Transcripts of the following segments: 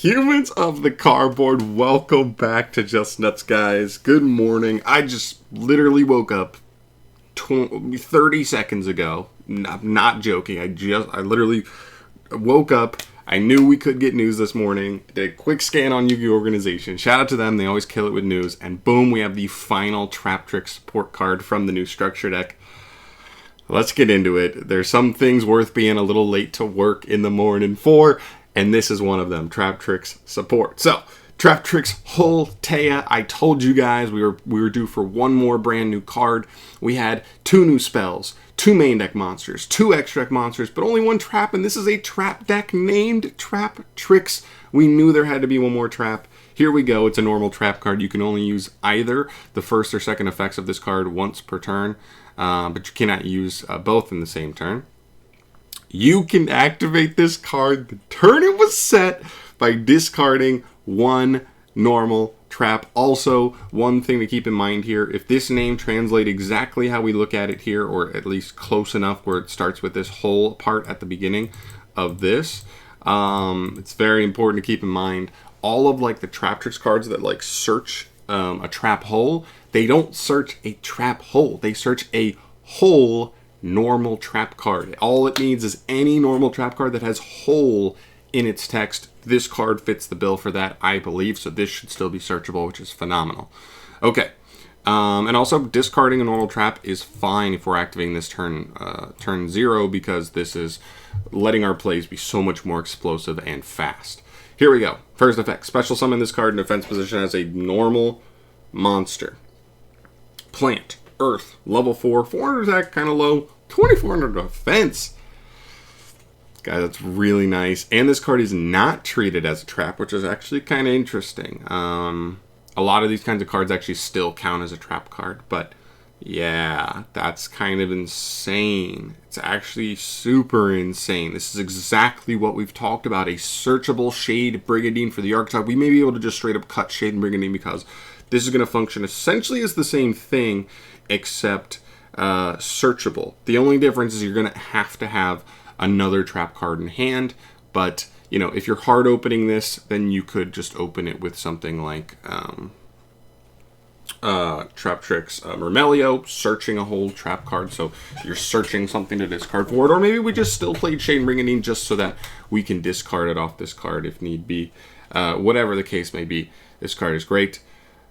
Humans of the cardboard, welcome back to Just Nuts, guys. Good morning. I just literally woke up 30 seconds ago. I'm not joking. I literally woke up. I knew we could get news this morning. Did a quick scan on Yu-Gi-Oh! Organization. Shout out to them. They always kill it with news. And boom, we have the final TRAPTRIX support card from the new structure deck. Let's get into it. There's some things worth being a little late to work in the morning for, and this is one of them, TRAPTRIX support. So, TRAPTRIX Hull Taya. I told you guys we were due for one more brand new card. We had 2 new spells, 2 main deck monsters, 2 extra deck monsters, but only 1 trap, and this is a trap deck named TRAPTRIX. We knew there had to be one more trap. Here we go. It's a normal trap card. You can only use either the first or second effects of this card once per turn, but you cannot use both in the same turn. You can activate this card the turn it was set by discarding 1 normal trap. Also, one thing to keep in mind here, if this name translates exactly how we look at it here, or at least close enough where it starts with this whole part at the beginning of this, it's very important to keep in mind all of like the TRAPTRIX cards that like search a trap hole, they don't search a trap hole. They search a hole normal trap card. All it needs is any normal trap card that has hole in its text. This card fits the bill for that, I believe, so this should still be searchable, which is phenomenal. Okay, and also discarding a normal trap is fine if we're activating this turn 0, because this is letting our plays be so much more explosive and fast. Here we go. First effect, special summon this card in defense position as a normal monster. Plant, Earth, level 4, 400 attack, kind of low, 2400 defense. Guys, that's really nice. And this card is not treated as a trap, which is actually kind of interesting. A lot of these kinds of cards actually still count as a trap card, but yeah, that's kind of insane. It's actually super insane. This is exactly what we've talked about, a searchable Shade Brigandine for the archetype. We may be able to just straight up cut Shade Brigandine because this is going to function essentially as the same thing, except searchable. The only difference is you're going to have another trap card in hand, but you know, if you're hard opening this, then you could just open it with something like TRAPTRIX Mermelio, searching a whole trap card, so you're searching something to discard for it, or maybe we just still played Shade Brigandine just so that we can discard it off this card if need be. Whatever the case may be, this card is great.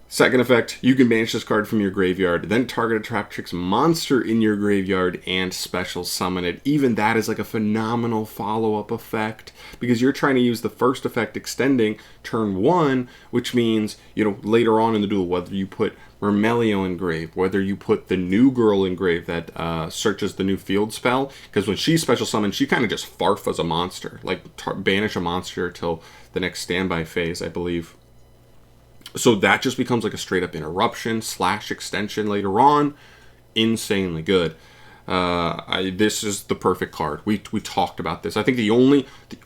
Second effect, you can banish this card from your graveyard, then target a TRAPTRIX monster in your graveyard and special summon it. Even that is like a phenomenal follow-up effect, because you're trying to use the first effect extending turn 1, which means, you know, later on in the duel, whether you put Mermelio in grave, whether you put the new girl in grave that searches the new field spell, because when she special summons, she kind of just farf as a monster, like banish a monster till the next standby phase, I believe. So that just becomes like a straight up interruption / extension later on. Insanely good. This is the perfect card. We talked about this. I think the only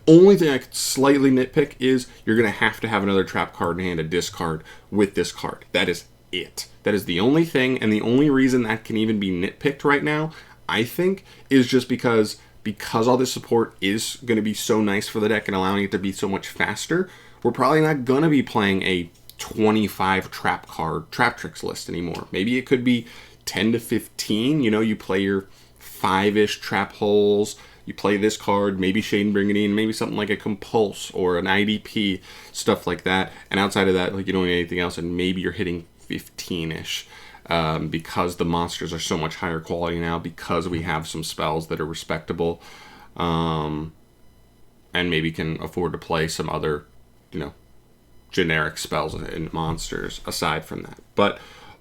thing I could slightly nitpick is you're going to have another trap card in hand to discard with this card. That is it. That is the only thing, and the only reason that can even be nitpicked right now, I think, is just because all this support is going to be so nice for the deck and allowing it to be so much faster, we're probably not going to be playing a 25 trap card TRAPTRIX list anymore. Maybe it could be 10 to 15. You know, you play your 5-ish trap holes, you play this card, maybe Shade Brigandine, maybe something like a Compulse or an IDP, stuff like that. And outside of that, like, you don't need anything else, and maybe you're hitting 15-ish because the monsters are so much higher quality now, because we have some spells that are respectable, and maybe can afford to play some other, you know, generic spells and monsters aside from that. But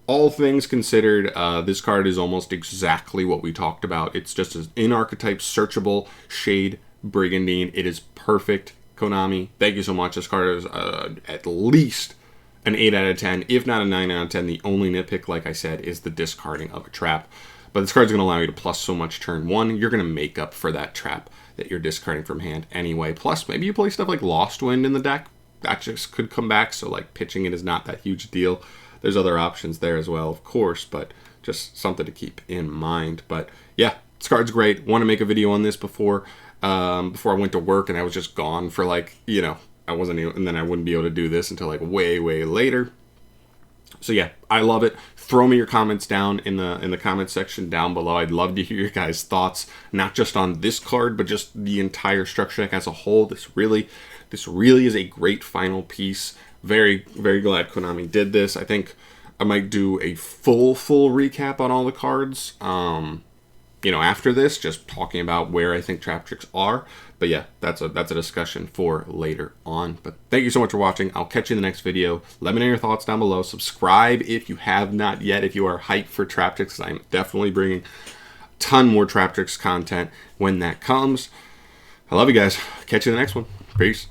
all things considered, this card is almost exactly what we talked about. It's just an in-archetype searchable Shade Brigandine. It is perfect. Konami, thank you so much. This card is at least an 8 out of 10, if not a 9 out of 10. The only nitpick, like I said, is the discarding of a trap. But this card's going to allow you to plus so much turn 1. You're going to make up for that trap that you're discarding from hand anyway. Plus, maybe you play stuff like Lost Wind in the deck. That just could come back, so like pitching it is not that huge a deal. There's other options there as well, of course, but just something to keep in mind. But yeah, this card's great. Want to make a video on this before I went to work, and I was just gone for like, you know, I wasn't able, and then I wouldn't be able to do this until like way later. So yeah, I love it. Throw me your comments down in the comment section down below. I'd love to hear your guys' thoughts, not just on this card, but just the entire structure deck as a whole. This really is a great final piece. Very glad Konami did this. I think I might do a full recap on all the cards. You know, after this, just talking about where I think TRAPTRIX are. But yeah, that's a discussion for later on. But thank you so much for watching. I'll catch you in the next video. Let me know your thoughts down below. Subscribe if you have not yet, if you are hyped for TRAPTRIX, because I'm definitely bringing a ton more TRAPTRIX content when that comes. I love you guys. Catch you in the next one. Peace.